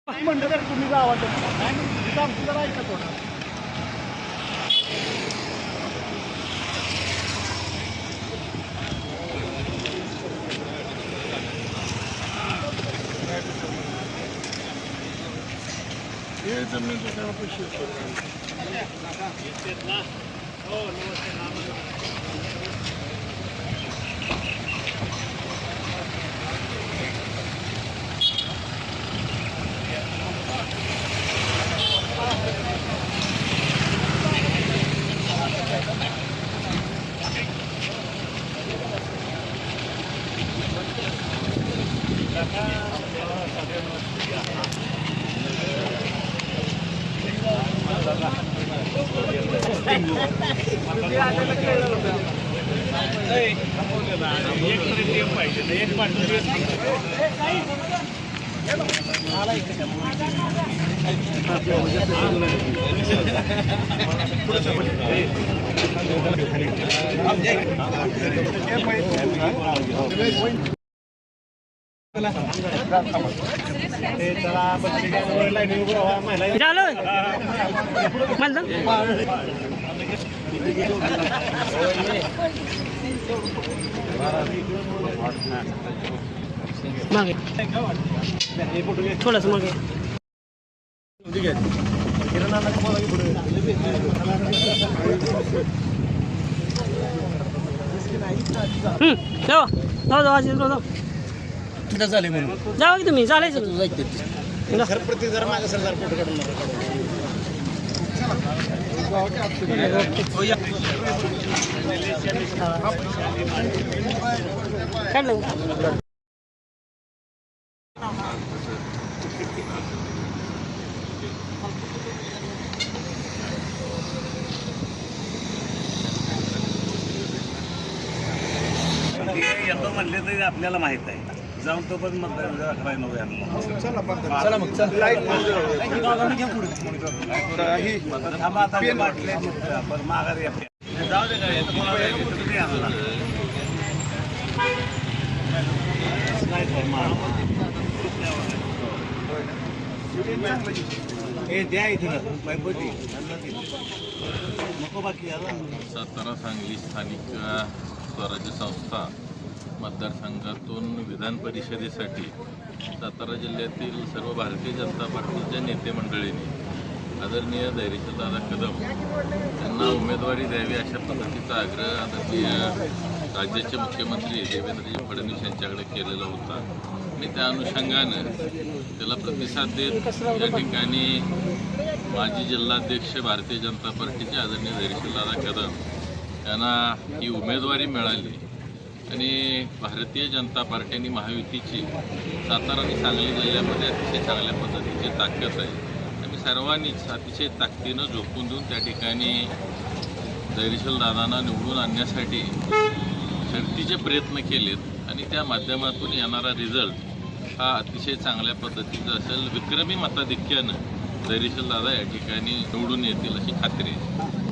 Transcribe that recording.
म्हणलं तर तुम्ही गावात तुला ऐका थोडं हे जमीन दुकाना पैसे हो थोडंसं मग झाले म्हणून जाऊ की तुम्ही चालायचं प्रत्येक जरा मागे सरकार फोटो काढून काढलं येतो म्हणले तरी आपल्याला माहित आहे जाऊन तो पण चला मग माघारी जाऊ दे काय द्या इथं नको बाकी सातारा सांगली स्थानिक स्वराज्य संस्था मतदारसंघातून विधान परिषदेसाठी सातारा जिल्ह्यातील सर्व भारतीय जनता पार्टीच्या नेते मंडळींनी आदरणीय धैर्यशीलदादा कदम यांना उमेदवारी द्यावी अशा पद्धतीचा आग्रह आदरणीय राज्याचे मुख्यमंत्री देवेंद्रजी फडणवीस यांच्याकडे केलेला होता आणि त्या अनुषंगानं त्याला प्रतिसाद देत या ठिकाणी माजी जिल्हाध्यक्ष भारतीय जनता पार्टीचे आदरणीय धैर्यशीलदादा कदम यांना ही उमेदवारी मिळाली आणि भारतीय जनता पार्टीने महायुतीची सातारा आणि सांगली जिल्ह्यामध्ये अतिशय चांगल्या पद्धतीची ताकद आहे आम्ही सर्वांनीच अतिशय ताकदीनं झोकून देऊन त्या ठिकाणी धैर्यशीलदादांना निवडून आणण्यासाठी शर्तीचे प्रयत्न केलेत आणि त्या माध्यमातून येणारा रिझल्ट हा अतिशय चांगल्या पद्धतीचा असेल विक्रमी मताधिक्यानं धैर्यशीलदादा या ठिकाणी निवडून येतील अशी खात्री आहे.